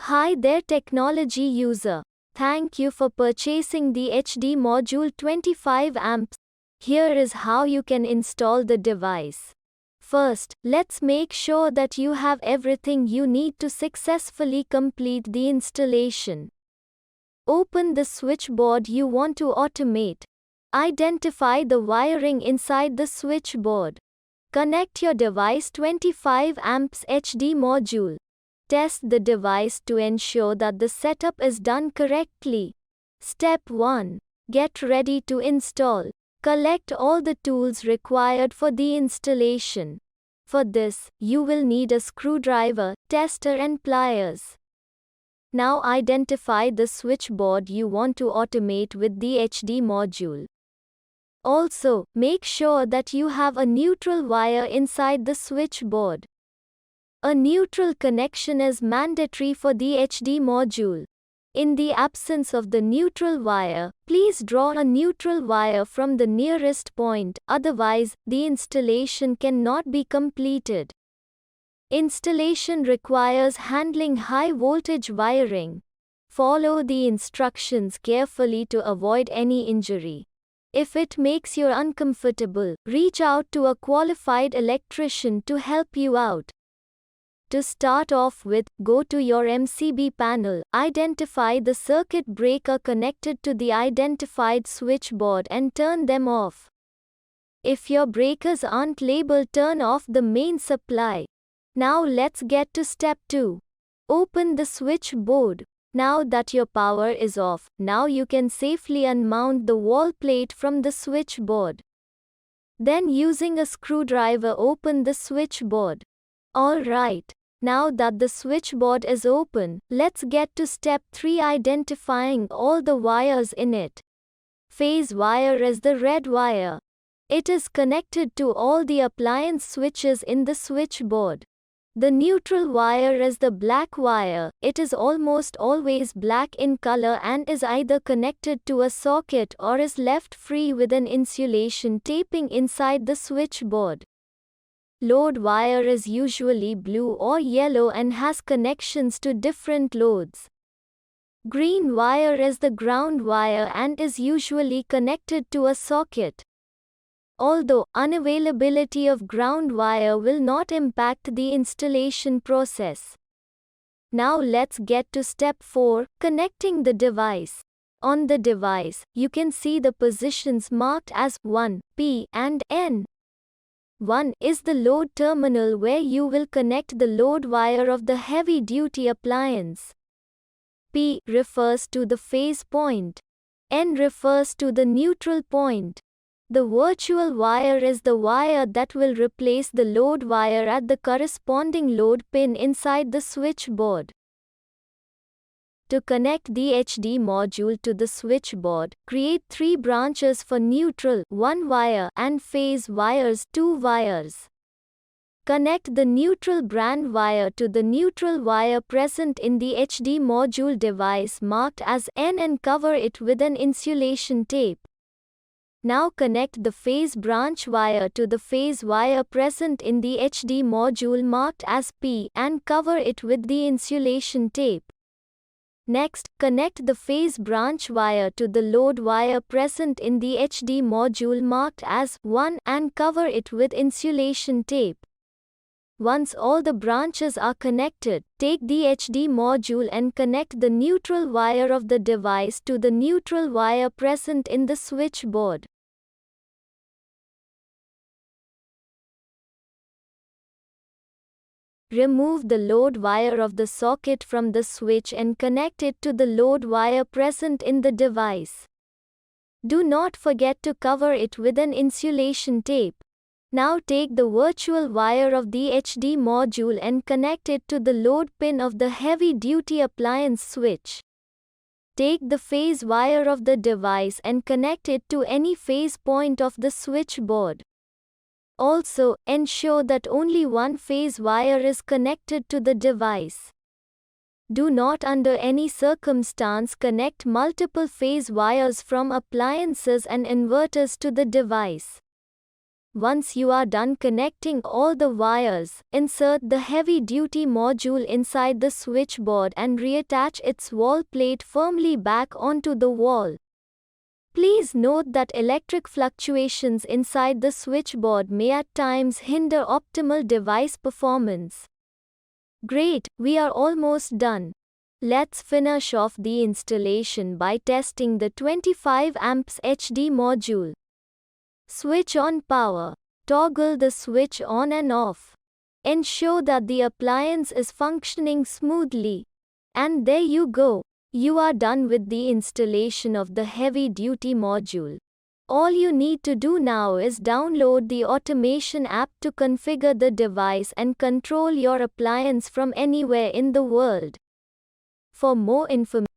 Hi there technology user. Thank you for purchasing the HD module 25 amps. Here is how you can install the device. First, let's make sure that you have everything you need to successfully complete the installation. Open the switchboard you want to automate. Identify the wiring inside the switchboard. Connect your device 25 amps HD module. Test the device to ensure that the setup is done correctly. Step 1. Get ready to install. Collect all the tools required for the installation. For this, you will need a screwdriver, tester and pliers. Now identify the switchboard you want to automate with the HD module. Also, make sure that you have a neutral wire inside the switchboard. A neutral connection is mandatory for the HD module. In the absence of the neutral wire, please draw a neutral wire from the nearest point, otherwise, the installation cannot be completed. Installation requires handling high voltage wiring. Follow the instructions carefully to avoid any injury. If it makes you uncomfortable, reach out to a qualified electrician to help you out. To start off with, go to your MCB panel, identify the circuit breaker connected to the identified switchboard and turn them off. If your breakers aren't labeled, turn off the main supply. Now let's get to step 2. Open the switchboard. Now that your power is off, now you can safely unmount the wall plate from the switchboard. Then using a screwdriver open the switchboard. Alright. Now that the switchboard is open, let's get to step 3, identifying all the wires in it. Phase wire is the red wire. It is connected to all the appliance switches in the switchboard. The neutral wire is the black wire. It is almost always black in color and is either connected to a socket or is left free with an insulation taping inside the switchboard. Load wire is usually blue or yellow and has connections to different loads. Green wire is the ground wire and is usually connected to a socket. Although unavailability of ground wire will not impact the installation process. Now let's get to step 4, connecting the device. On the device, you can see the positions marked as 1, P and N. 1 is the load terminal where you will connect the load wire of the heavy-duty appliance. P refers to the phase point. N refers to the neutral point. The virtual wire is the wire that will replace the load wire at the corresponding load pin inside the switchboard. To connect the HD module to the switchboard, create 3 branches for neutral 1 wire and phase wires 2 wires. Connect the neutral brand wire to the neutral wire present in the HD module device marked as N and cover it with an insulation tape. Now connect the phase branch wire to the phase wire present in the HD module marked as P and cover it with the insulation tape. Next, connect the phase branch wire to the load wire present in the HD module marked as 1 and cover it with insulation tape. Once all the branches are connected, take the HD module and connect the neutral wire of the device to the neutral wire present in the switchboard. Remove the load wire of the socket from the switch and connect it to the load wire present in the device. Do not forget to cover it with an insulation tape. Now take the virtual wire of the HD module and connect it to the load pin of the heavy-duty appliance switch. Take the phase wire of the device and connect it to any phase point of the switchboard. Also, ensure that only one phase wire is connected to the device. Do not under any circumstance connect multiple phase wires from appliances and inverters to the device. Once you are done connecting all the wires, insert the heavy-duty module inside the switchboard and reattach its wall plate firmly back onto the wall. Please note that electric fluctuations inside the switchboard may at times hinder optimal device performance. Great, we are almost done. Let's finish off the installation by testing the 25 amps HD module. Switch on power. Toggle the switch on and off. Ensure that the appliance is functioning smoothly. And there you go. You are done with the installation of the heavy-duty module. All you need to do now is download the automation app to configure the device and control your appliance from anywhere in the world. For more information,